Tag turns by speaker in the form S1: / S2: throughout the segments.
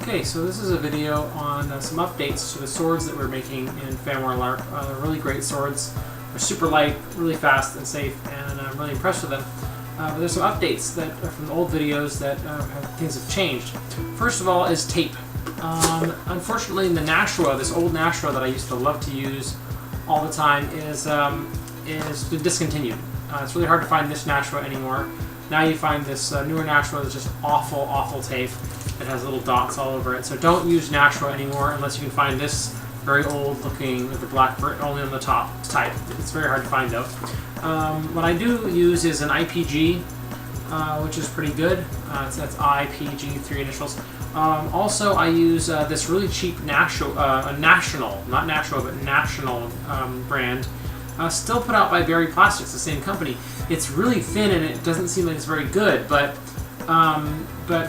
S1: Okay, so this is a video on some updates to the swords that we're making in Fanwar LARP. They're really great swords. They're super light, really fast and safe, and I'm really impressed with them. But there's some updates that are from the old videos that things have changed. First of all is tape. Unfortunately, the Nashua, this old Nashua that I used to love to use all the time, is been discontinued. It's really hard to find this Nashua anymore. Now you find this newer Nashua that's just awful, awful tape. It has little dots all over it. So don't use Nashua anymore unless you can find this very old looking with the black brick only on the top type. It's very hard to find though. What I do use is an IPG, which is pretty good. That's IPG, 3 initials. Also, I use this really cheap national, not Nashua, but national brand. Still put out by Beveling Plastics, the same company. It's really thin and it doesn't seem like it's very good, but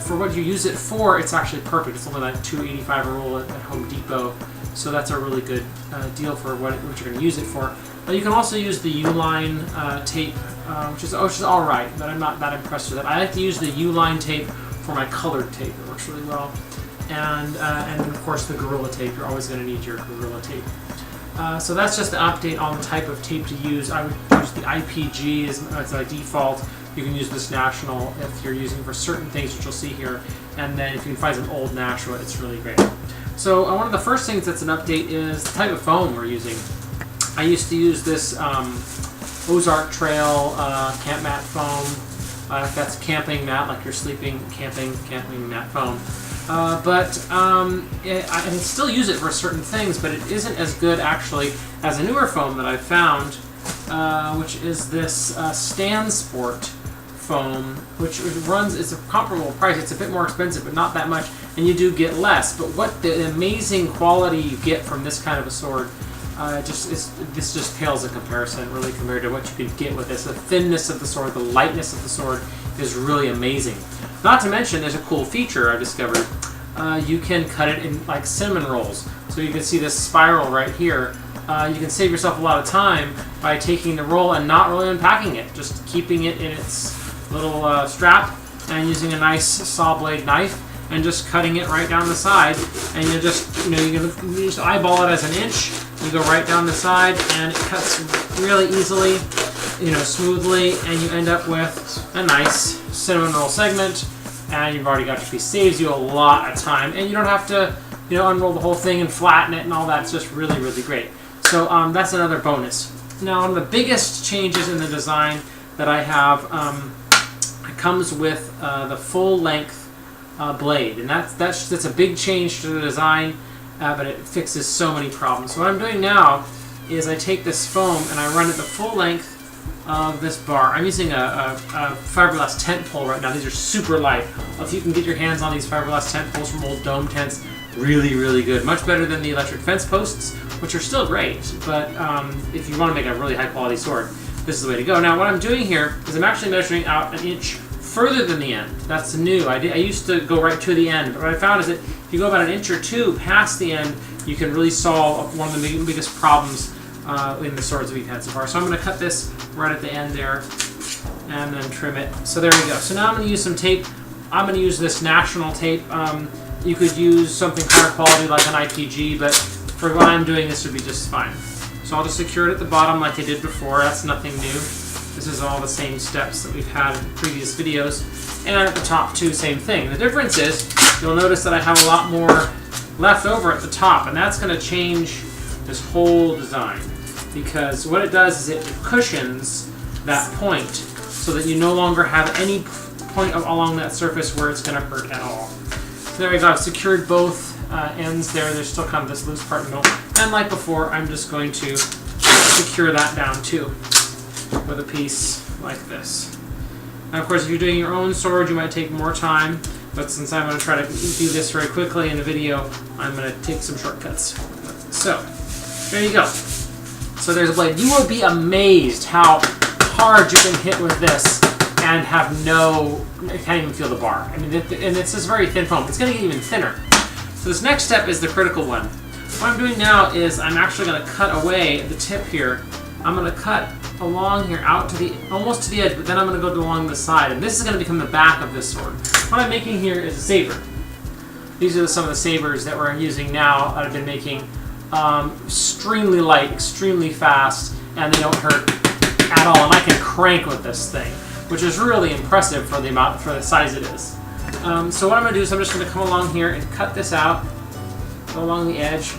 S1: for what you use it for, it's actually perfect. It's only like $2.85 a roll at Home Depot, so that's a really good deal for what you're going to use it for. You can also use the U-line tape, which is all right, but I'm not that impressed with it. I like to use the U-line tape for my colored tape. It works really well, and of course the Gorilla tape. You're always going to need your Gorilla tape. So that's just the update on the type of tape to use. I would use the IPG as a default. You can use this National if you're using for certain things, which you'll see here. And then if you can find some old Nashua, it's really great. So one of the first things that's an update is the type of foam we're using. I used to use this Ozark Trail camp mat foam. That's camping mat, like you're sleeping, camping mat foam. I can still use it for certain things, but it isn't as good actually as a newer foam that I've found, which is this StanSport foam, which runs, it's a comparable price. It's a bit more expensive, but not that much, and you do get less. But what the amazing quality you get from this kind of a sword, this just pales in comparison, really, compared to what you could get with this. The thinness of the sword, the lightness of the sword is really amazing. Not to mention, there's a cool feature I've discovered. You can cut it in like cinnamon rolls. So you can see this spiral right here. You can save yourself a lot of time by taking the roll and not really unpacking it, just keeping it in its little strap and using a nice saw blade knife and just cutting it right down the side. And you just, you just eyeball it as an inch. You go right down the side and it cuts really easily, smoothly, and you end up with a nice cinnamon roll segment. And you've already got your piece. Saves you a lot of time, and you don't have to, unroll the whole thing and flatten it and all that. It's just really, really great. So that's another bonus. Now, one of the biggest changes in the design that I have it comes with the full-length blade, and that's a big change to the design, but it fixes so many problems. So what I'm doing now is I take this foam and I run it the full length of this bar. I'm using a fiberglass tent pole right now. These are super light. If you can get your hands on these fiberglass tent poles from old dome tents, really, really good. Much better than the electric fence posts, which are still great, but if you want to make a really high quality sword, this is the way to go. Now what I'm doing here is I'm actually measuring out an inch further than the end. That's new. I used to go right to the end, but what I found is that if you go about an inch or two past the end, you can really solve one of the biggest problems in the swords we've had so far. So I'm going to cut this right at the end there and then trim it. So there we go. So now I'm going to use some tape. I'm going to use this National tape. You could use something higher quality like an IPG, but for what I'm doing, this would be just fine. So I'll just secure it at the bottom like I did before. That's nothing new. This is all the same steps that we've had in previous videos. And at the top too, same thing. The difference is, you'll notice that I have a lot more left over at the top, and that's going to change this whole design. Because what it does is it cushions that point so that you no longer have any point along that surface where it's going to hurt at all. So there we go. I've secured both ends there. There's still kind of this loose part in the middle. And like before, I'm just going to secure that down too with a piece like this. And of course, if you're doing your own sword, you might take more time. But since I'm going to try to do this very quickly in the video, I'm going to take some shortcuts. So there you go. So there's a blade. You will be amazed how hard you can hit with this and have you can't even feel the bar. I mean, and it's this very thin foam. It's going to get even thinner. So this next step is the critical one. What I'm doing now is I'm actually going to cut away the tip here. I'm going to cut along here out to almost to the edge, but then I'm going to go along the side. And this is going to become the back of this sword. What I'm making here is a saber. These are some of the sabers that we're using now that I've been making. Extremely light, extremely fast, and they don't hurt at all. And I can crank with this thing, which is really impressive for the size it is. So what I'm going to do is I'm just going to come along here and cut this out, go along the edge,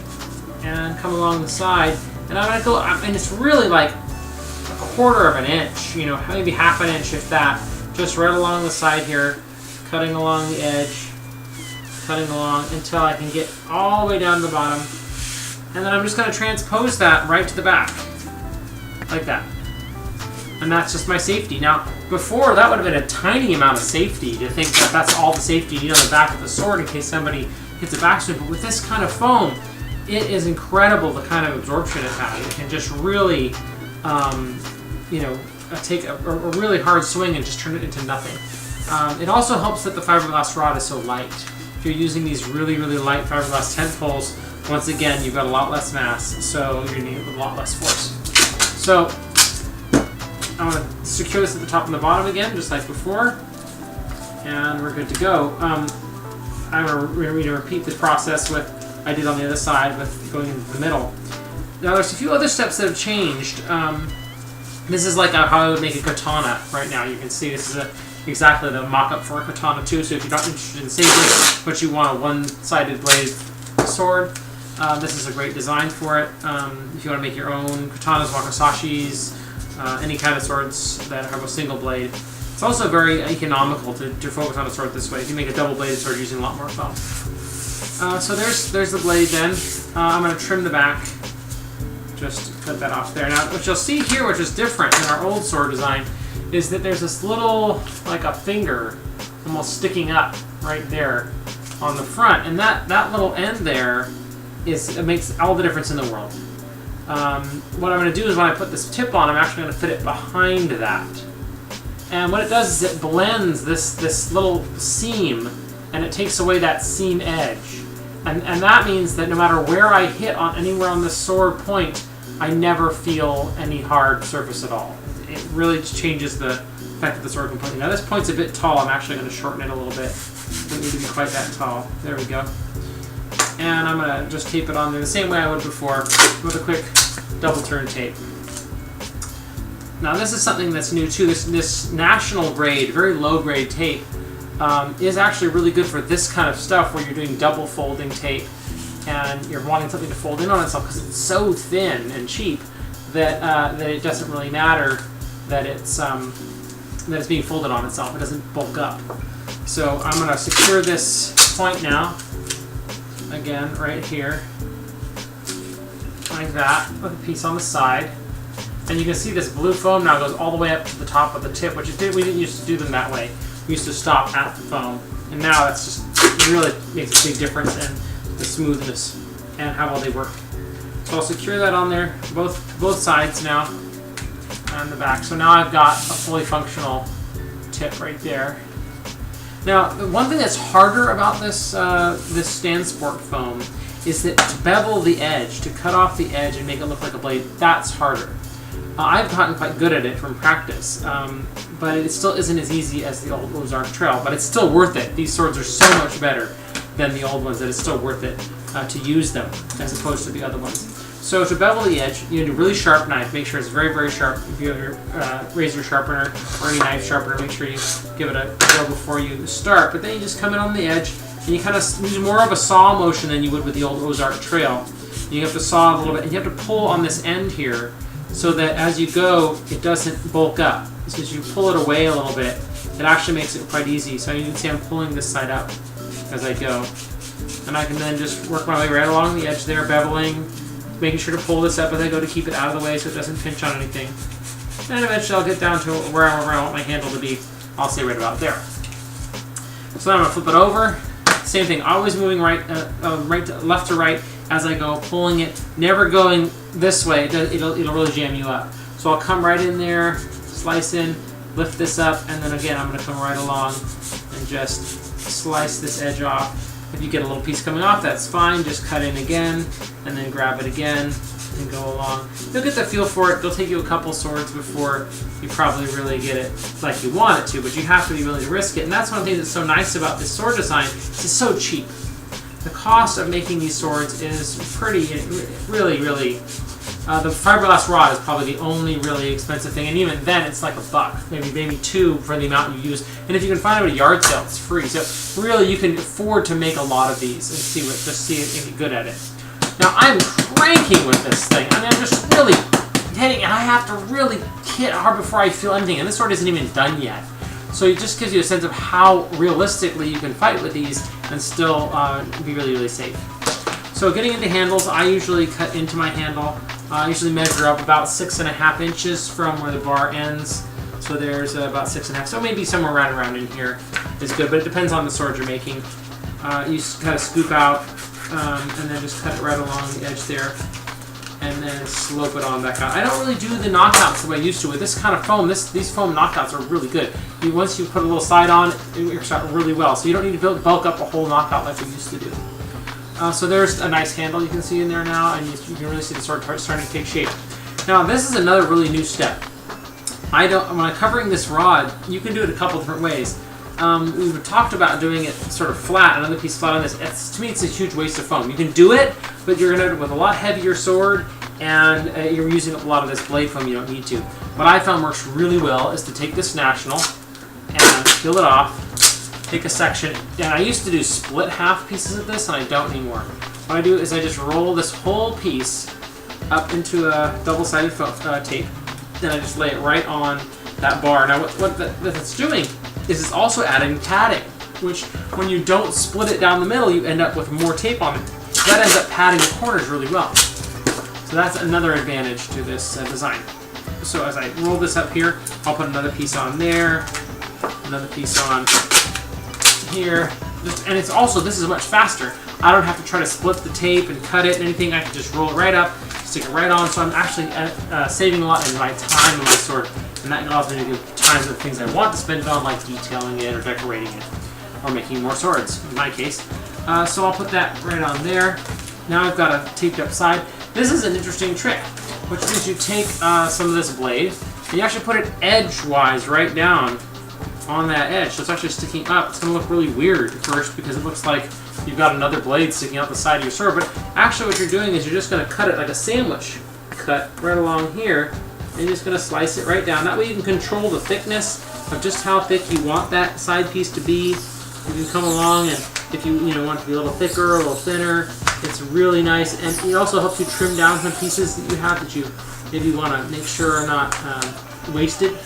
S1: and come along the side. And I'm going to go, and it's really like a quarter of an inch, you know, maybe half an inch if that, just right along the side here, cutting along the edge, cutting along until I can get all the way down to the bottom. And then I'm just going to transpose that right to the back, like that. And that's just my safety. Now, before, that would have been a tiny amount of safety to think that that's all the safety you need on the back of the sword in case somebody hits a backswing. But with this kind of foam, it is incredible the kind of absorption it has. It can just really, you know, take a really hard swing and just turn it into nothing. It also helps that the fiberglass rod is so light. If you're using these really, really light fiberglass tent poles, once again, you've got a lot less mass, so you're going to need a lot less force. So I'm going to secure this at the top and the bottom again, just like before, and we're good to go. I'm going to repeat this process with I did on the other side with going into the middle. Now there's a few other steps that have changed. This is like how I would make a katana right now. You can see this is exactly the mock-up for a katana too, so if you're not interested in sabers, but you want a one-sided blade sword, this is a great design for it. If you want to make your own katanas, wakasashis, any kind of swords that have a single blade. It's also very economical to focus on a sword this way. If you make a double-bladed sword, you're using a lot more foam. So there's the blade then. I'm going to trim the back. Just cut that off there. Now, what you'll see here, which is different than our old sword design, is that there's this little, like a finger, almost sticking up right there on the front. And that little end there, it makes all the difference in the world. What I'm going to do is when I put this tip on, I'm actually going to fit it behind that. And what it does is it blends this little seam, and it takes away that seam edge. And that means that no matter where I hit on anywhere on the sword point, I never feel any hard surface at all. It really changes the effect of the sword completely. Now this point's a bit tall. I'm actually going to shorten it a little bit. It doesn't need to be quite that tall. There we go. And I'm going to just tape it on there the same way I would before with a quick double turn tape. Now this is something that's new too. This national grade, very low grade tape is actually really good for this kind of stuff where you're doing double folding tape and you're wanting something to fold in on itself because it's so thin and cheap that it doesn't really matter that it's being folded on itself. It doesn't bulk up. So I'm going to secure this point now, again, right here, like that, with a piece on the side. And you can see this blue foam now goes all the way up to the top of the tip, which we didn't used to do them that way. We used to stop at the foam, and now that's just really makes a big difference in the smoothness and how well they work. So I'll secure that on there, both sides now, on the back. So now I've got a fully functional tip right there. Now, the one thing that's harder about this this stand sport foam is that to bevel the edge, to cut off the edge and make it look like a blade, that's harder. I've gotten quite good at it from practice, but it still isn't as easy as the old Ozark Trail, but it's still worth it. These swords are so much better than the old ones that it's still worth it to use them as opposed to the other ones. So to bevel the edge, you need a really sharp knife. Make sure it's very, very sharp. If you have your razor sharpener or any knife sharpener, make sure you give it a go before you start. But then you just come in on the edge, and you kind of use more of a saw motion than you would with the old Ozark Trail. You have to saw a little bit, and you have to pull on this end here so that as you go, it doesn't bulk up. So as you pull it away a little bit, it actually makes it quite easy. So you can see I'm pulling this side up as I go. And I can then just work my way right along the edge there, beveling, making sure to pull this up as I go to keep it out of the way so it doesn't pinch on anything. And eventually I'll get down to wherever I want my handle to be. I'll say right about there. So then I'm going to flip it over. Same thing, always moving left to right as I go, pulling it, never going this way. It'll really jam you up. So I'll come right in there, slice in, lift this up, and then again I'm going to come right along and just slice this edge off. If you get a little piece coming off, that's fine. Just cut in again, and then grab it again, and go along. You'll get the feel for it. It'll take you a couple swords before you probably really get it like you want it to, but you have to be willing to risk it. And that's one thing that's so nice about this sword design. It's so cheap. the cost of making these swords is really. The fiberglass rod is probably the only really expensive thing, and even then it's like $1, maybe $2 for the amount you use. And if you can find it at a yard sale, it's free. So really, you can afford to make a lot of these and see it get good at it. Now I'm cranking with this thing. I mean, I'm just really hitting, and I have to really hit hard before I feel anything. And this sword isn't even done yet. So it just gives you a sense of how realistically you can fight with these and still be really safe. So getting into handles, I usually cut into my handle. I usually measure up about 6.5 inches from where the bar ends. So there's about 6.5. So maybe somewhere right around in here is good, but it depends on the sword you're making. You kind of scoop out and then just cut it right along the edge there, and then slope it on back out. I don't really do the knockouts the way I used to with this kind of foam. These foam knockouts are really good. Once you put a little side on, it works out really well. So you don't need to bulk up a whole knockout like we used to do. So there's a nice handle you can see in there now, and you can really see the sword starting to take shape. Now this is another really new step. When I'm covering this rod, you can do it a couple different ways. We've talked about doing it sort of flat, another piece flat on this. To me, it's a huge waste of foam. You can do it, but you're going to do it with a lot heavier sword, and you're using a lot of this blade foam you don't need to. What I found works really well is to take this National and peel it off, take a section, and I used to do split half pieces of this, and I don't anymore. What I do is I just roll this whole piece up into a double-sided tape, then I just lay it right on that bar. Now what that's doing is it's also adding padding, which when you don't split it down the middle, you end up with more tape on it. That ends up padding the corners really well. So that's another advantage to this design. So as I roll this up here, I'll put another piece on there, another piece on here, and it's also, this is much faster. I don't have to try to split the tape and cut it and anything. I can just roll it right up, stick it right on, so I'm actually saving a lot in my time on my sword, and that allows me to do times of things I want to spend it on, like detailing it or decorating it, or making more swords, in my case. So I'll put that right on there. Now I've got a taped up side. This is an interesting trick, which is you take some of this blade, and you actually put it edgewise right down on that edge. So it's actually sticking up. It's going to look really weird at first because it looks like you've got another blade sticking out the side of your sword, but actually what you're doing is you're just going to cut it like a sandwich cut right along here, and you're just going to slice it right down. That way you can control the thickness of just how thick you want that side piece to be. You can come along, and if you want it to be a little thicker, a little thinner, it's really nice, and it also helps you trim down some pieces that you have that you maybe want to make sure are not wasted,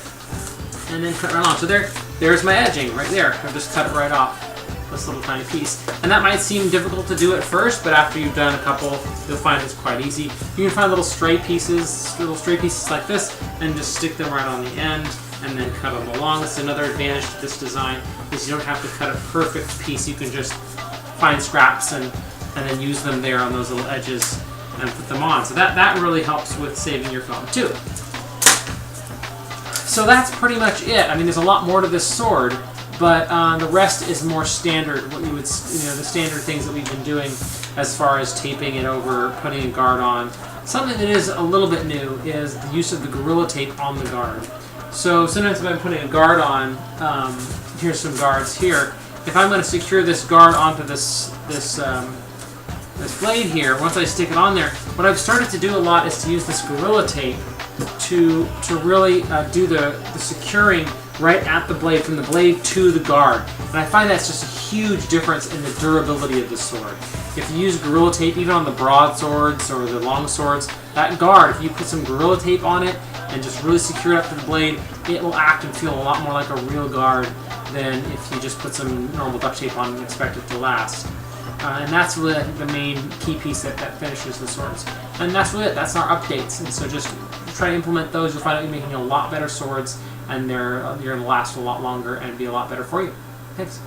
S1: and then cut right on. So there's my edging right there. I've just cut it right off, this little tiny piece. And that might seem difficult to do at first, but after you've done a couple, you'll find it's quite easy. You can find little stray pieces like this, and just stick them right on the end, and then cut them along. That's another advantage to this design, is you don't have to cut a perfect piece. You can just find scraps and then use them there on those little edges and put them on. So that really helps with saving your foam too. So that's pretty much it. I mean, there's a lot more to this sword, but the rest is more standard. What you would, the standard things that we've been doing as far as taping it over, putting a guard on. Something that is a little bit new is the use of the Gorilla Tape on the guard. So sometimes if I'm putting a guard on, here's some guards here. If I'm going to secure this guard onto this blade here, once I stick it on there, what I've started to do a lot is to use this Gorilla Tape to really do the securing right at the blade, from the blade to the guard. And I find that's just a huge difference in the durability of the sword. If you use Gorilla Tape, even on the broadswords or the long swords, that guard, if you put some Gorilla Tape on it and just really secure it up to the blade, it will act and feel a lot more like a real guard than if you just put some normal duct tape on and expect it to last. And that's really, I think, the main key piece that finishes the swords. And that's really it. That's our updates. And so just try to implement those. You'll find out you're making a lot better swords, and they're going to last a lot longer and be a lot better for you. Thanks.